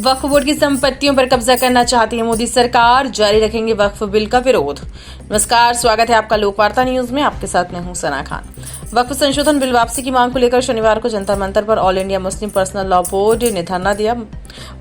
वक्फ board की संपत्तियों पर कब्जा करना चाहती है मोदी सरकार, जारी रखेंगे वक्फ बिल का विरोध। नमस्कार, स्वागत है आपका लोकवार्ता न्यूज में। आपके साथ मैं हूं सना खान। वक्फ संशोधन बिल वापसी की मांग को लेकर शनिवार को जंतर मंतर पर all India Muslim personal law board ने धरना दिया।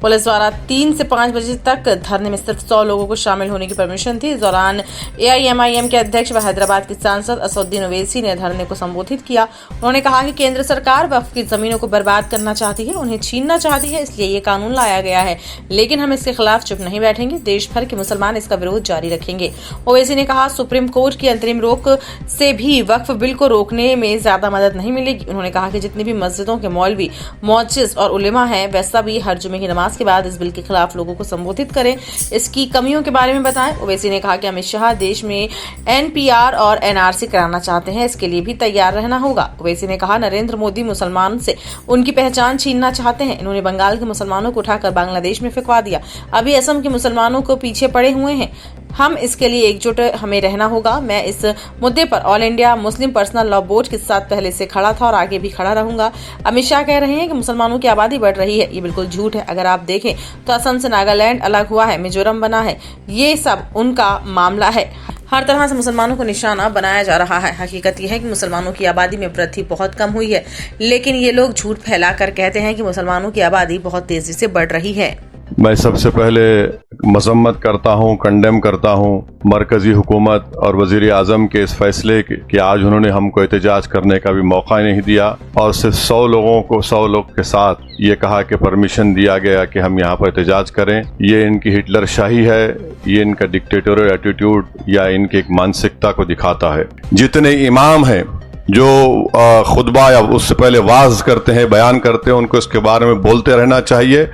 पुलिस द्वारा 3 से 5 बजे तक धरने में सिर्फ 100 लोगों को शामिल होने की परमिशन थी। इस दौरान AIMIM के अध्यक्ष व हैदराबाद के सांसद असदुद्दीन ओवैसी ने धरने को संबोधित किया। उन्होंने कहा कि केंद्र सरकार वक्फ की जमीनों को बर्बाद करना चाहती है, उन्हें छीनना चाहती है, इसलिए ये कानून लाया गया है, लेकिन हम इसके खिलाफ चुप नहीं बैठेंगे। देश भर के मुसलमान इसका विरोध जारी रखेंगे। ओवैसी ने कहा, सुप्रीम कोर्ट की अंतरिम रोक से भी वक्फ बिल को रोकने में ज्यादा मदद नहीं मिलेगी। उन्होंने कहा कि जितनी भी मस्जिदों के मौलवी, मुअज्जिज और उलेमा हैं, वैसा भी हर जुमे की नमाज के बाद इस बिल के खिलाफ लोगों को संबोधित करें, इसकी कमियों के बारे में बताएं। ओवैसी ने कहा कि अमित शाह देश में NPR और NRC कराना चाहते हैं, इसके लिए भी तैयार रहना होगा। ओवैसी ने कहा, नरेंद्र मोदी मुसलमान से उनकी पहचान छीनना चाहते हैं। इन्होंने बंगाल के मुसलमानों को उठाकर बांग्लादेश में फेंकवा दिया, अभी असम के मुसलमानों को पीछे पड़े हुए हैं। हम इसके लिए एकजुट हमें रहना होगा। मैं इस मुद्दे पर all India Muslim personal law board के साथ पहले से खड़ा था और आगे भी खड़ा रहूंगा। अमित शाह कह रहे हैं कि मुसलमानों की आबादी बढ़ रही है, ये बिल्कुल झूठ है। अगर आप देखें तो असम से नागालैंड अलग हुआ है, मिजोरम बना है, ये सब उनका मामला है। हर तरह से मुसलमानों को निशाना बनाया जा रहा है। हकीकत यह है कि मुसलमानों की आबादी में वृद्धि बहुत कम हुई है, लेकिन ये लोग झूठ फैलाकर कहते हैं कि मुसलमानों की आबादी बहुत तेजी से बढ़ रही है। मैं सबसे पहले मजम्मत करता हूं, कंडेम करता हूं मरकजी हुकूमत और वजीर आजम के इस फैसले कि आज उन्होंने हमको एहतजाज करने का भी मौका नहीं दिया और सिर्फ 100 लोग के साथ ये कहा कि परमिशन दिया गया कि हम यहाँ पर एहतजाज करें। ये इनकी हिटलर शाही है, ये इनका डिक्टेटोरियल एटीट्यूड या इनकी एक मानसिकता को दिखाता है। जितने इमाम हैं जो खुतबा या उससे पहले वाज करते हैं, बयान करते हैं, उनको इसके बारे में बोलते रहना चाहिए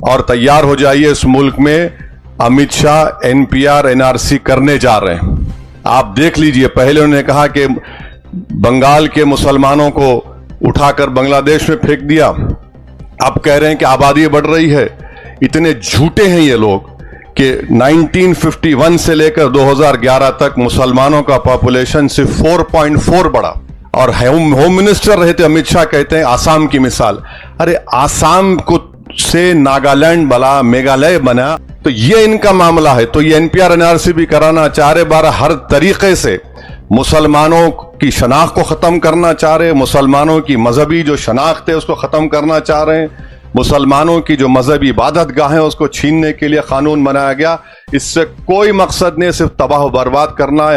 और तैयार हो जाइए। इस मुल्क में अमित शाह NPR NRC करने जा रहे हैं। आप देख लीजिए, पहले उन्होंने कहा कि बंगाल के मुसलमानों को उठाकर बांग्लादेश में फेंक दिया, अब कह रहे हैं कि आबादी बढ़ रही है। इतने झूठे हैं ये लोग कि 1951 से लेकर 2011 तक मुसलमानों का पॉपुलेशन सिर्फ 4.4 बढ़ा और होम मिनिस्टर रहे थे अमित शाह, कहते हैं आसाम की मिसाल। अरे आसाम को से नागालैंड बना, मेघालय बना, तो ये इनका मामला है। तो ये NPR NRC भी कराना चाह रहे, हर तरीके से मुसलमानों की शनाख्त को खत्म करना चाह रहे, मुसलमानों की मजहबी जो शनाख्त है उसको खत्म करना चाह रहे हैं, मुसलमानों की जो मजहबी इबादत गाह है उसको छीनने के लिए कानून बनाया गया। इससे कोई मकसद नहीं, सिर्फ तबाह बर्बाद करना है।